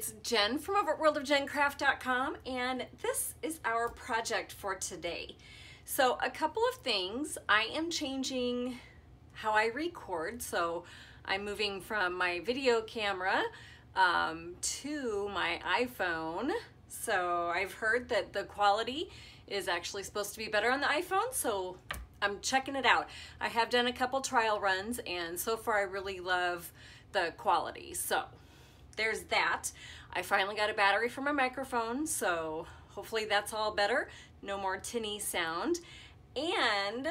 it's Jen from over at worldofjencraft.com, and this is our project for today. So a couple of things. I am changing how I record, so I'm moving from my video camera to my iPhone. So I've heard that the quality is actually supposed to be better on the iPhone, so I'm checking it out. I have done a couple trial runs, and so far I really love the quality. So there's that. I finally got a battery for my microphone, so hopefully that's all better. No more tinny sound. And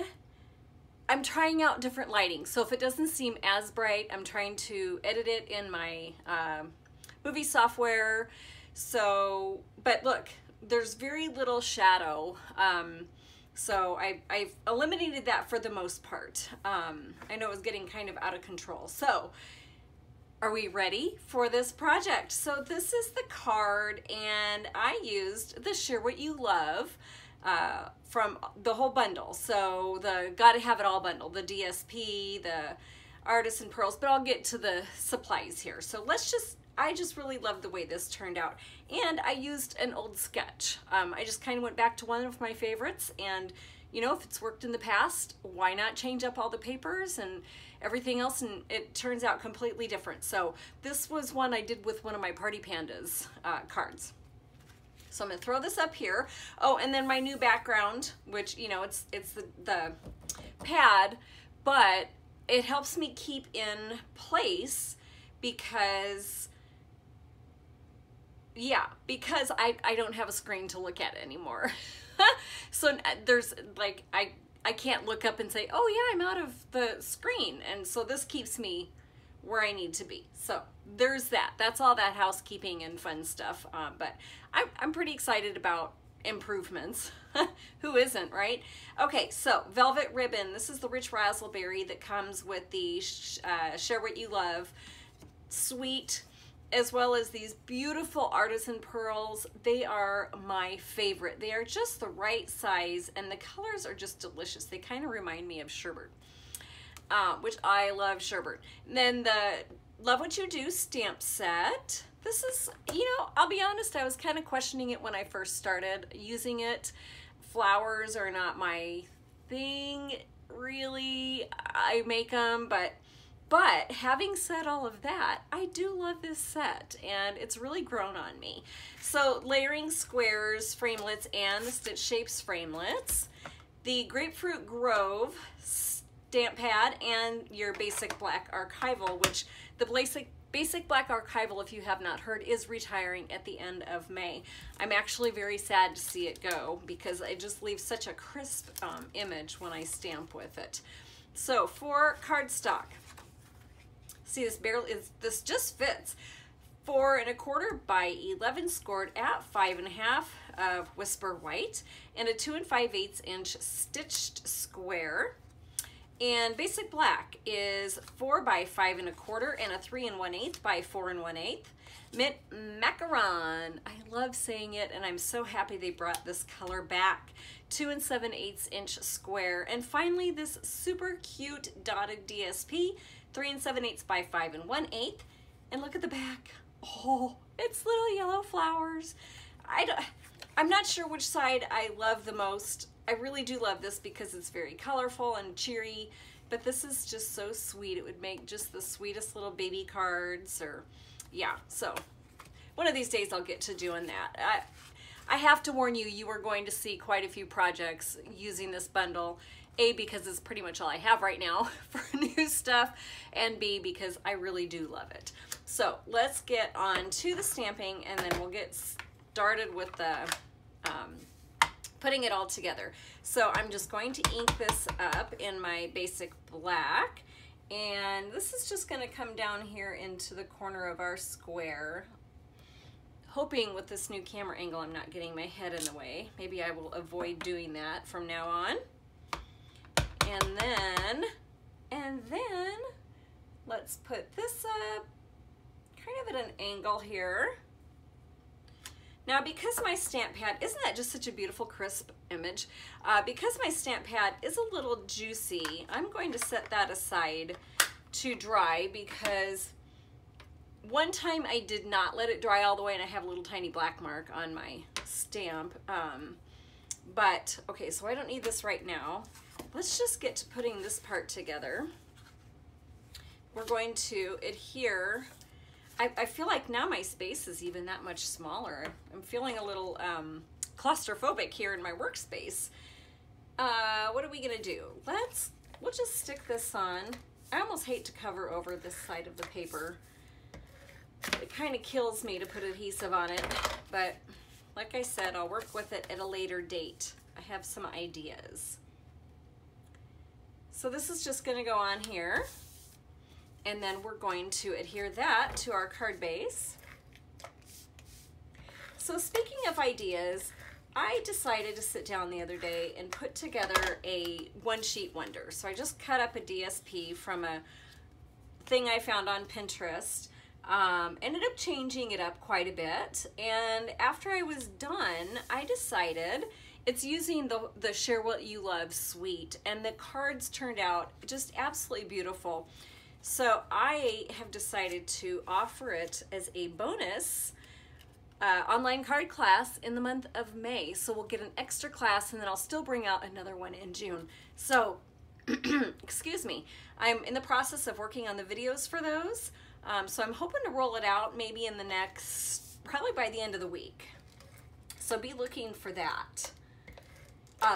I'm trying out different lighting. So if it doesn't seem as bright, I'm trying to edit it in my movie software. So, but look, there's very little shadow. So I've eliminated that for the most part. I know it was getting kind of out of control. So are we ready for this project? So this is the card, and I used the Share What You Love from the whole bundle. So the Gotta Have It All bundle, the DSP, the Artists and Pearls, but I'll get to the supplies here. So I just really love the way this turned out. And I used an old sketch. I just kind of went back to one of my favorites, and you know, if it's worked in the past, why not change up all the papers and everything else, and it turns out completely different. So this was one I did with one of my Party Pandas cards. So I'm gonna throw this up here. Oh, and then my new background, which, you know, it's the pad, but it helps me keep in place because, yeah, because I don't have a screen to look at anymore. So there's like, I can't look up and say, oh yeah, I'm out of the screen. And so this keeps me where I need to be. So there's that. That's all that housekeeping and fun stuff. But I'm pretty excited about improvements. Who isn't, right? Okay, so velvet ribbon. This is the rich raspberry that comes with the Share What You Love suite, as well as these beautiful artisan pearls. They are my favorite. They are just the right size, and the colors are just delicious. They kind of remind me of sherbet, which I love sherbet. And then the Love What You Do stamp set. This is, you know, I'll be honest, I was kind of questioning it when I first started using it. Flowers are not my thing, really. I make them, but having said all of that, I do love this set, and it's really grown on me. So layering squares, framelits, and the Stitch Shapes framelits, the Grapefruit Grove stamp pad, and your basic black archival, which the basic black archival, if you have not heard, is retiring at the end of May. I'm actually very sad to see it go because it just leaves such a crisp image when I stamp with it. So for cardstock, see, this just fits. 4 1/4 by 11 scored at 5 1/2 of Whisper White, and a 2 5/8 inch stitched square. And basic black is 4 by 5 1/4 and a 3 1/8 by 4 1/8. Mint Macaron, I love saying it, and I'm so happy they brought this color back. 2 7/8 inch square. And finally, this super cute dotted DSP, 3 7/8 by 5 1/8. And look at the back. Oh, it's little yellow flowers. I'm not sure which side I love the most. I really do love this because it's very colorful and cheery, but this is just so sweet. It would make just the sweetest little baby cards, or yeah. So one of these days I'll get to doing that. I have to warn you, you are going to see quite a few projects using this bundle. A, because it's pretty much all I have right now for new stuff, and B, because I really do love it. So let's get on to the stamping, and then we'll get started with the putting it all together. So I'm just going to ink this up in my basic black, and this is just going to come down here into the corner of our square. Hoping with this new camera angle I'm not getting my head in the way. Maybe I will avoid doing that from now on. And then let's put this up kind of at an angle here. Now, because my stamp pad, isn't that just such a beautiful crisp image? Because my stamp pad is a little juicy, I'm going to set that aside to dry because One time I did not let it dry all the way, and I have a little tiny black mark on my stamp. But, okay, so I don't need this right now. Let's just get to putting this part together. We're going to adhere. I feel like now my space is even that much smaller. I'm feeling a little claustrophobic here in my workspace. What are we gonna do? We'll just stick this on. I almost hate to cover over this side of the paper. It kind of kills me to put adhesive on it, but like I said, I'll work with it at a later date. I have some ideas. So this is just gonna go on here, and then we're going to adhere that to our card base. So speaking of ideas, I decided to sit down the other day and put together a one sheet wonder. So I just cut up a DSP from a thing I found on Pinterest. Ended up changing it up quite a bit, and after I was done, I decided it's using the Share What You Love suite, and the cards turned out just absolutely beautiful. So I have decided to offer it as a bonus online card class in the month of May. So we'll get an extra class, and then I'll still bring out another one in June. So, excuse me, I'm in the process of working on the videos for those. So I'm hoping to roll it out maybe in the next, probably by the end of the week. So be looking for that.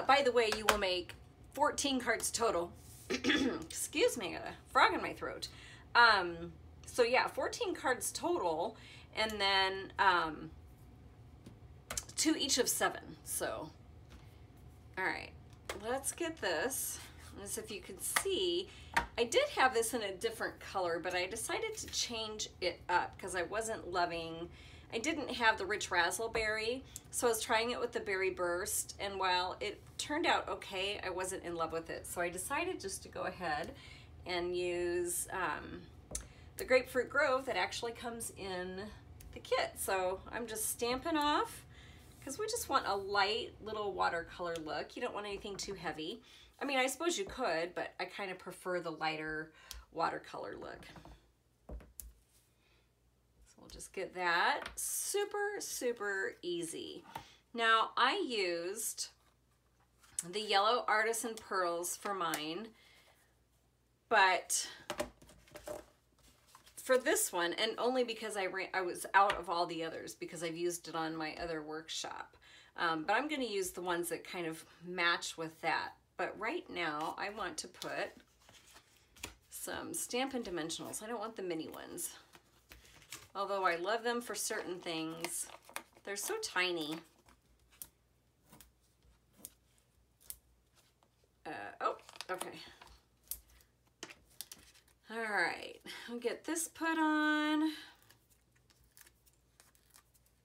By the way, you will make 14 cards total. Excuse me, I got a frog in my throat. So yeah, 14 cards total, and then 2 each of 7. So, all right, let's get this. As if you can see, I did have this in a different color, but I decided to change it up because I wasn't loving, I didn't have the rich razzleberry, so I was trying it with the berry burst, and while it turned out okay, I wasn't in love with it. So I decided just to go ahead and use the Grapefruit Grove that actually comes in the kit. So I'm just stamping off because we just want a light little watercolor look. You don't want anything too heavy. I mean, I suppose you could, but I kind of prefer the lighter watercolor look. So we'll just get that. Super, super easy. Now, I used the yellow Artisan Pearls for mine, but for this one, and only because I was out of all the others because I've used it on my other workshop. But I'm going to use the ones that kind of match with that. But right now, I want to put some Stampin' Dimensionals. I don't want the mini ones. Although I love them for certain things. They're so tiny. Oh, okay. All right, I'll get this put on.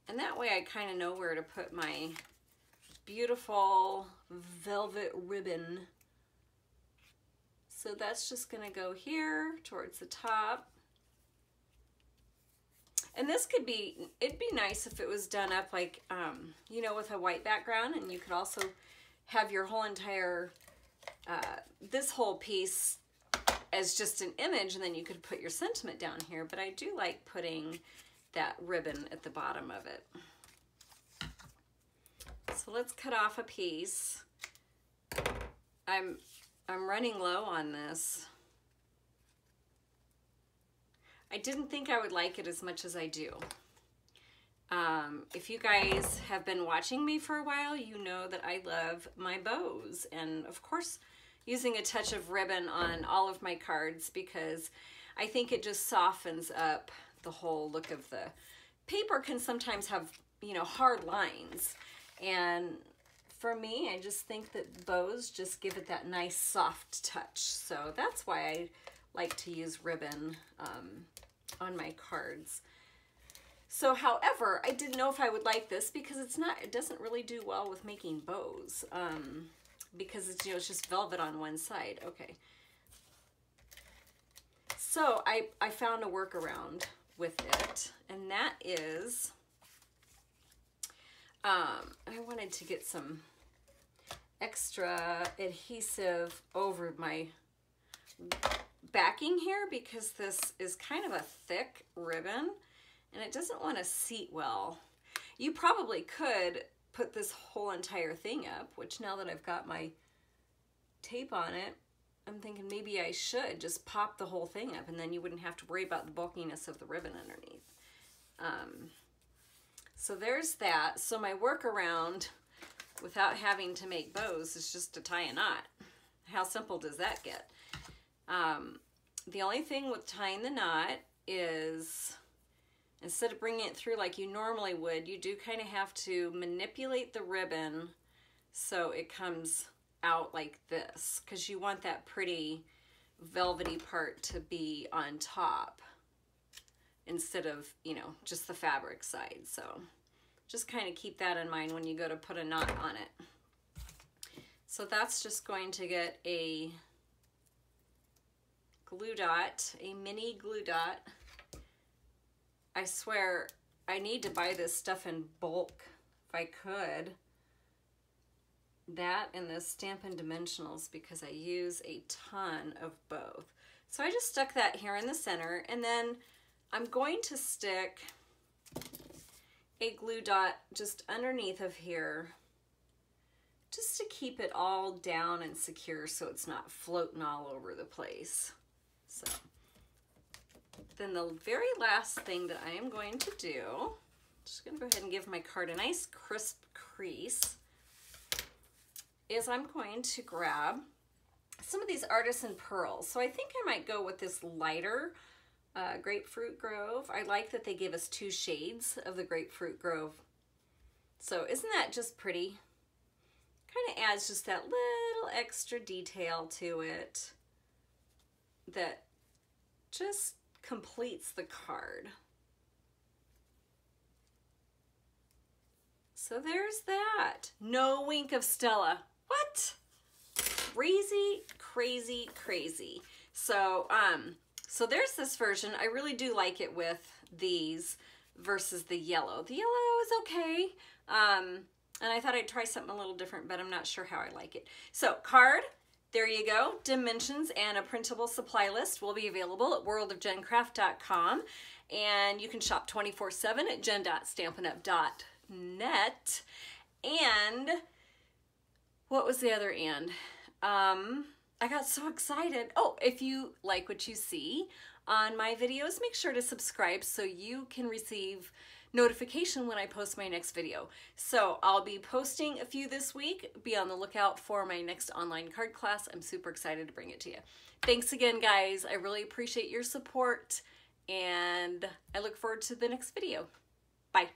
And that way I kind of know where to put my beautiful velvet ribbon. So that's just gonna go here towards the top. And this could be, it'd be nice if it was done up like, you know, with a white background, and you could also have your whole entire, this whole piece as just an image, and then you could put your sentiment down here. But I do like putting that ribbon at the bottom of it. So let's cut off a piece. I'm running low on this. I didn't think I would like it as much as I do. If you guys have been watching me for a while, you know that I love my bows, and of course using a touch of ribbon on all of my cards because I think it just softens up the whole look of the paper. Can sometimes have, you know, hard lines, and for me, I just think that bows just give it that nice soft touch. So that's why I like to use ribbon on my cards. So, however, I didn't know if I would like this because it doesn't really do well with making bows because it's, you know, it's just velvet on one side. Okay. So I found a workaround with it, and that is, I wanted to get some extra adhesive over my backing here because this is kind of a thick ribbon and it doesn't want to seat well. You probably could put this whole entire thing up, which now that I've got my tape on it, I'm thinking maybe I should just pop the whole thing up and then you wouldn't have to worry about the bulkiness of the ribbon underneath. So there's that. So my workaround without having to make bows is just to tie a knot. How simple does that get? The only thing with tying the knot is instead of bringing it through like you normally would, you do kind of have to manipulate the ribbon so it comes out like this, because you want that pretty velvety part to be on top instead of, you know, just the fabric side. So just kind of keep that in mind when you go to put a knot on it. So that's just going to get a glue dot, a mini glue dot. I swear I need to buy this stuff in bulk if I could. That and the Stampin' Dimensionals, because I use a ton of both. So I just stuck that here in the center, and then I'm going to stick a glue dot just underneath of here just to keep it all down and secure so it's not floating all over the place. So then the very last thing that I am going to do, just going to go ahead and give my card a nice crisp crease, is I'm going to grab some of these Artisan Pearls. So I think I might go with this lighter Grapefruit Grove. I like that they give us 2 shades of the Grapefruit Grove. So isn't that just pretty? Kind of adds just that little extra detail to it that just completes the card. So there's that. No wink of Stella. What? Crazy, crazy, crazy. So, so there's this version. I really do like it with these versus the yellow. The yellow is okay. And I thought I'd try something a little different, but I'm not sure how I like it. So card, there you go. Dimensions and a printable supply list will be available at worldofjencraft.com. And you can shop 24/7 at jen.stampinup.net. And what was the other and? I got so excited. Oh, if you like what you see on my videos, make sure to subscribe so you can receive notification when I post my next video. So I'll be posting a few this week. Be on the lookout for my next online card class. I'm super excited to bring it to you. Thanks again, guys. I really appreciate your support, and I look forward to the next video. Bye.